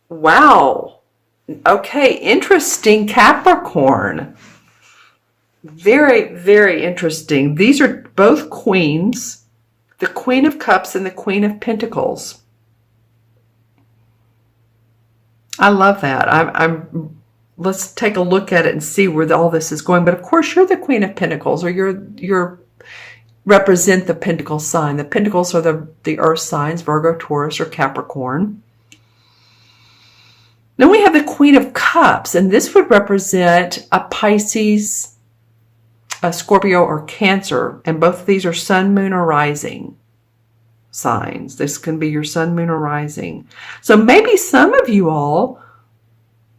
Wow. Okay, interesting, Capricorn. Very, very interesting. These are both queens, the Queen of Cups and the Queen of Pentacles. I love that. Let's take a look at it and see where all this is going. But of course, you're the Queen of Pentacles, or you're represent the Pentacle sign. The Pentacles are the earth signs, Virgo, Taurus, or Capricorn. Then we have the Queen of Cups, and this would represent a Pisces, a Scorpio, or Cancer. And both of these are sun, moon, or rising signs. This can be your sun, moon, or rising. So maybe some of you all,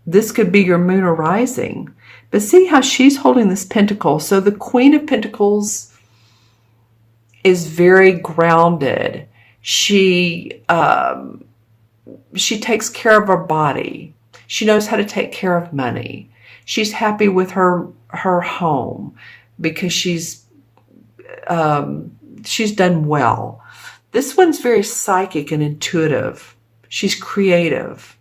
this could be your moon or rising. But see how she's holding this pentacle. So the Queen of Pentacles is very grounded. She takes care of her body. She knows how to take care of money. She's happy with her home because she's done well. This one's very psychic and intuitive. She's creative.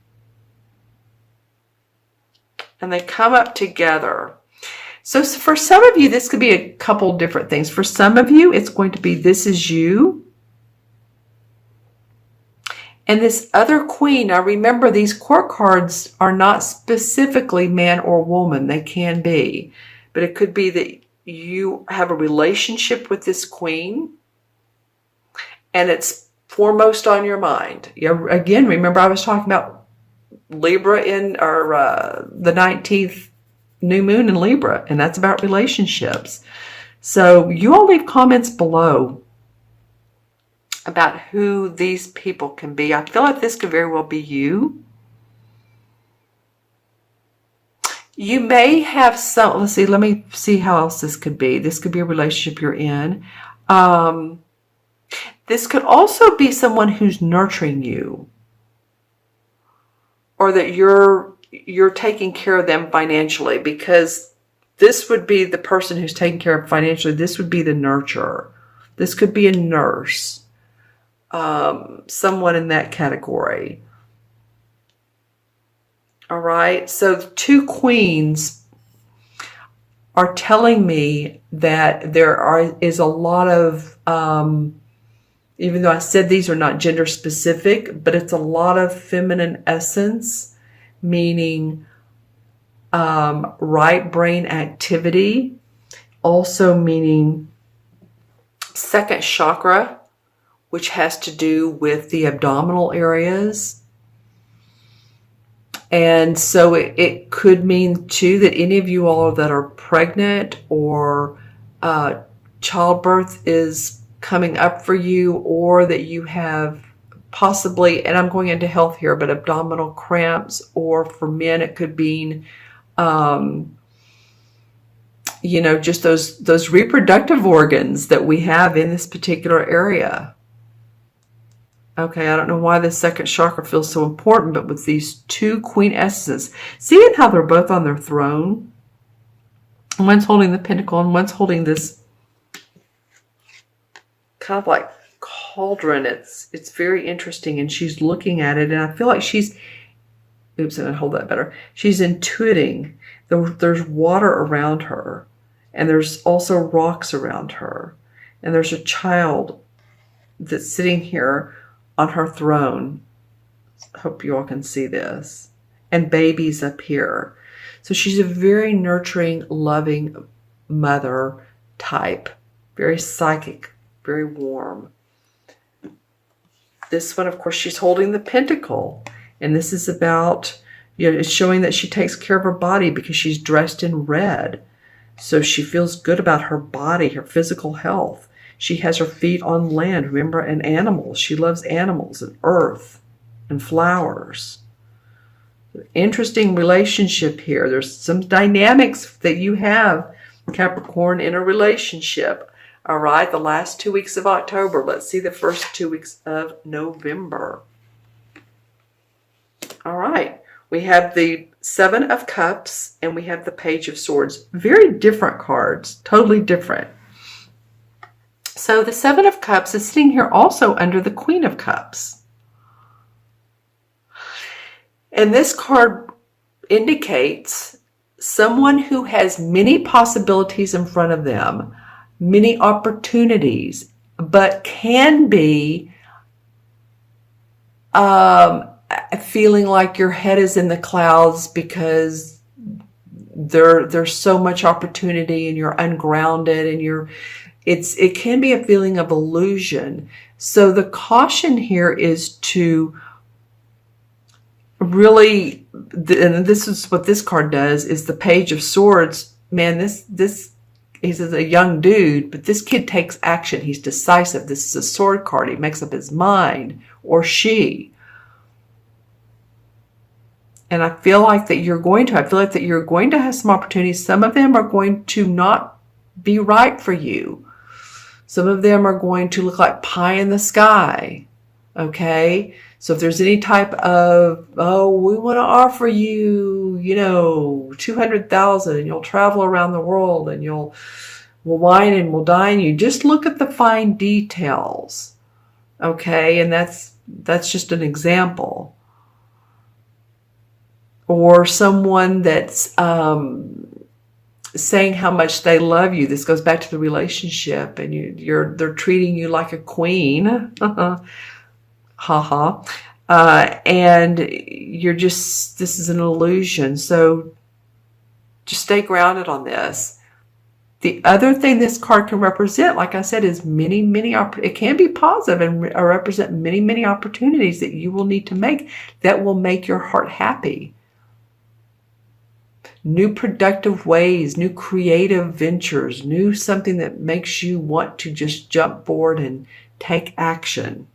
And they come up together. So for some of you, this could be a couple different things. For some of you, it's going to be this is you. And this other queen, now remember these court cards are not specifically man or woman. They can be. But it could be that you have a relationship with this queen and it's foremost on your mind. Again, remember I was talking about Libra the 19th new moon in Libra, and that's about relationships. So you all leave comments below about who these people can be. I feel like this could very well be you. You may have some, let me see how else this could be. This could be a relationship you're in. This could also be someone who's nurturing you, or that you're taking care of them financially, because this would be the person who's taking care of financially. This would be the nurturer. This could be a nurse. Someone in that category. All right. So the two queens are telling me that there is a lot of, even though I said these are not gender specific, but it's a lot of feminine essence, meaning right brain activity, also meaning second chakra, which has to do with the abdominal areas. And so it could mean too that any of you all that are pregnant or childbirth is coming up for you, or that you have possibly, and I'm going into health here, but abdominal cramps, or for men it could mean just those reproductive organs that we have in this particular area. Okay, I don't know why the second chakra feels so important, but with these two queen essences, seeing how they're both on their throne, one's holding the pentacle and one's holding this kind of like cauldron. It's very interesting, and she's looking at it, and I feel like she's, oops, I'm gonna hold that better. She's intuiting. There's water around her, and there's also rocks around her, and there's a child that's sitting here on her throne. Hope you all can see this. And babies up here. So she's a very nurturing, loving mother type. Very psychic, very warm. This one, of course, she's holding the pentacle. And this is about, it's showing that she takes care of her body because she's dressed in red. So she feels good about her body, her physical health. She has her feet on land, remember, and animals. She loves animals and earth and flowers. Interesting relationship here. There's some dynamics that you have, Capricorn, in a relationship. All right, the last 2 weeks of October. Let's see the first 2 weeks of November. All right, we have the Seven of Cups and we have the Page of Swords. Very different cards, totally different. So the Seven of Cups is sitting here also under the Queen of Cups. And this card indicates someone who has many possibilities in front of them, many opportunities, but can be feeling like your head is in the clouds because there's so much opportunity and you're ungrounded and it can be a feeling of illusion. So the caution here is to really, and this is what this card does, is the Page of Swords. Man, this he's a young dude, but this kid takes action. He's decisive. This is a sword card. He makes up his mind, or she. And I feel like that you're going to have some opportunities. Some of them are going to not be right for you. Some of them are going to look like pie in the sky. Okay? So if there's any type of, we want to offer you, $200,000 and you'll travel around the world and we'll wine and we'll dine you. Just look at the fine details. Okay? And that's just an example. Or someone that's saying how much they love you. This goes back to the relationship, and they're treating you like a queen. Haha. And this is an illusion. So just stay grounded on this. The other thing this card can represent, like I said, is many, it can be positive and represent many, many opportunities that you will need to make that will make your heart happy. New productive ways, new creative ventures, new something that makes you want to just jump forward and take action.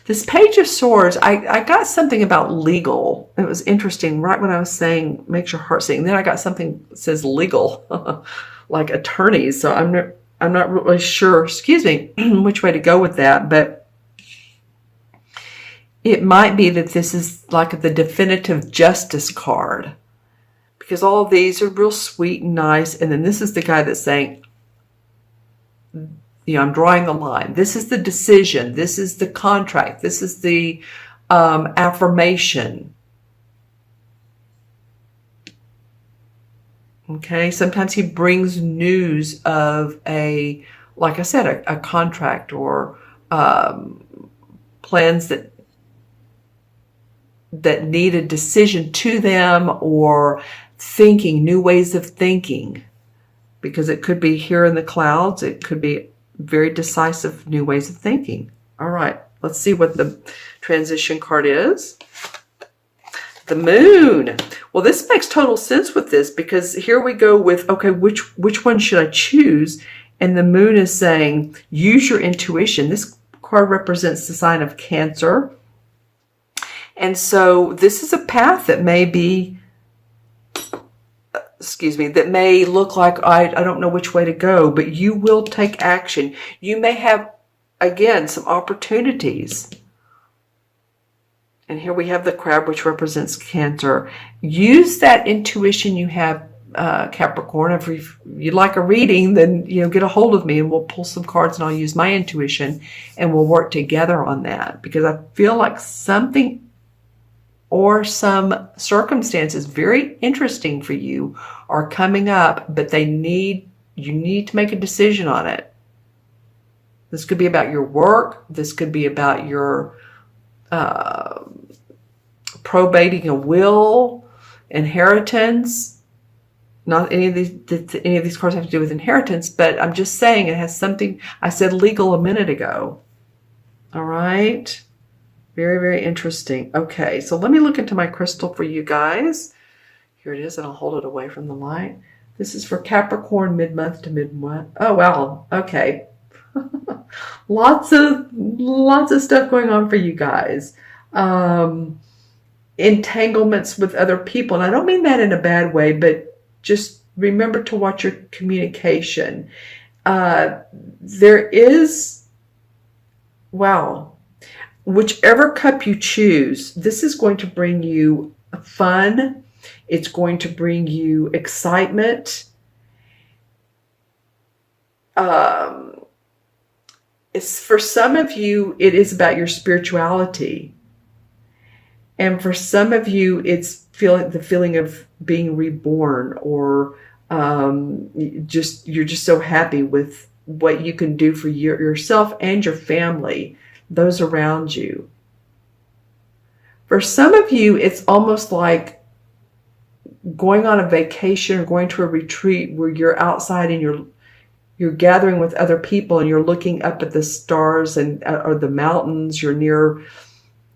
This Page of Swords, I got something about legal. It was interesting. Right when I was saying, makes your heart sing, then I got something that says legal, like attorneys. So I'm not really sure, which way to go with that. But it might be that this is like the definitive justice card, because all of these are real sweet and nice. And then this is the guy that's saying, I'm drawing the line. This is the decision. This is the contract. This is the affirmation. Okay. Sometimes he brings news of like I said, a contract or plans that need a decision to them, or new ways of thinking, because it could be here in the clouds. It could be very decisive new ways of thinking. All right, let's see what the transition card is. The Moon. Well, this makes total sense with this, because here we go with, okay, which one should I choose? And the Moon is saying, use your intuition. This card represents the sign of Cancer. And so this is a path that may be, that may look like I don't know which way to go, but you will take action. You may have, again, some opportunities. And here we have the Crab, which represents Cancer. Use that intuition you have, Capricorn. If you'd like a reading, then get a hold of me and we'll pull some cards and I'll use my intuition and we'll work together on that, because I feel like something or some circumstances very interesting for you are coming up, but you need to make a decision on it. This could be about your work. This could be about your probating a will, inheritance. Not any of these cards have to do with inheritance, but I'm just saying it has something. I said legal a minute ago. All right. Very, very interesting. Okay, so let me look into my crystal for you guys. Here it is, and I'll hold it away from the light. This is for Capricorn, mid-month to mid-month. Oh, wow. Okay. lots of stuff going on for you guys. Entanglements with other people. And I don't mean that in a bad way, but just remember to watch your communication. There is, wow. Whichever cup you choose, this is going to bring you fun. It's going to bring you excitement. It's for some of you, it is about your spirituality. And for some of you, it's the feeling of being reborn, or you're just so happy with what you can do for yourself and your family, those around you. For some of you, it's almost like going on a vacation or going to a retreat where you're outside and you're gathering with other people and you're looking up at the stars and or the mountains. You're near,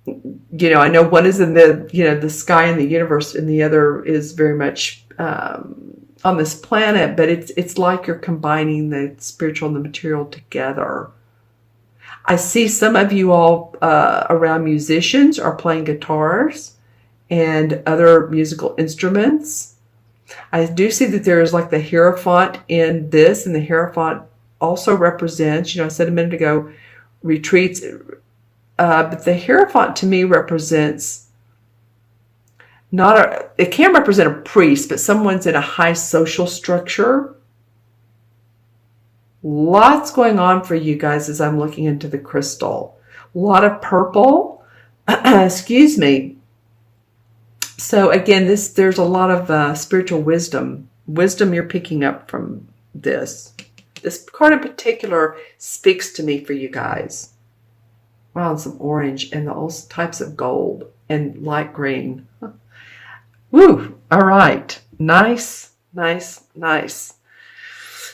I know one is in the sky and the universe, and the other is very much on this planet, but it's like you're combining the spiritual and the material together. I see some of you all around musicians are playing guitars and other musical instruments. I do see that there is like the Hierophant in this, and the Hierophant also represents, I said a minute ago, retreats, but the Hierophant to me represents it can represent a priest, but someone's in a high social structure. Lots going on for you guys as I'm looking into the crystal. A lot of purple. Excuse me. So again, there's a lot of spiritual wisdom. Wisdom you're picking up from this. This card in particular speaks to me for you guys. Wow, and some orange and all types of gold and light green. Woo! All right. Nice, nice, nice.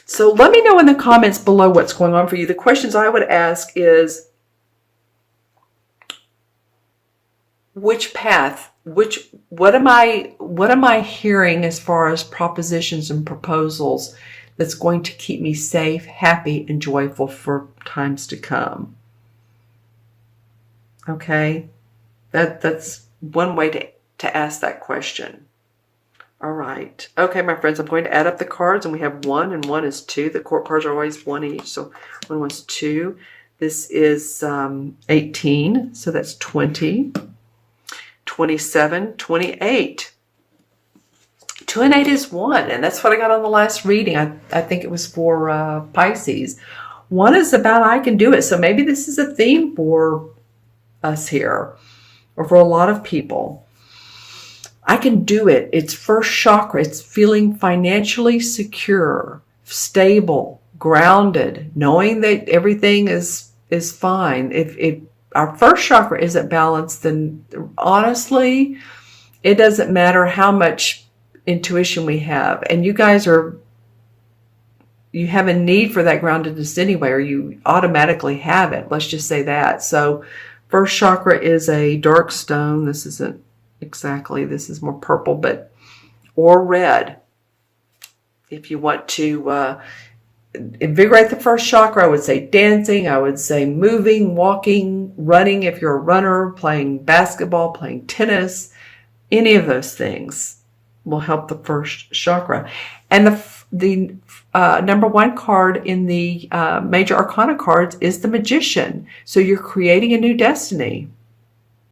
So let me know in the comments below what's going on for you. The questions I would ask is, which path, what am I hearing as far as propositions and proposals that's going to keep me safe, happy, and joyful for times to come? Okay, that's one way to ask that question. All right. Okay, my friends, I'm going to add up the cards, and we have 1 and 1 is 2. The court cards are always 1 each, so 1 was 2. This is 18, so that's 20, 27, 28. 2 and 8 is 1, and that's what I got on the last reading. I think it was for Pisces. 1 is about I can do it, so maybe this is a theme for us here, or for a lot of people. I can do it. It's first chakra. It's feeling financially secure, stable, grounded, knowing that everything is fine. If our first chakra isn't balanced, then honestly, it doesn't matter how much intuition we have. And you guys you have a need for that groundedness anyway, or you automatically have it. Let's just say that. So first chakra is a dark stone. This isn't exactly, this is more purple, or red. If you want to invigorate the first chakra, I would say dancing, I would say moving, walking, running if you're a runner, playing basketball, playing tennis, any of those things will help the first chakra. And the number 1 card in the major arcana cards is the Magician. So you're creating a new destiny.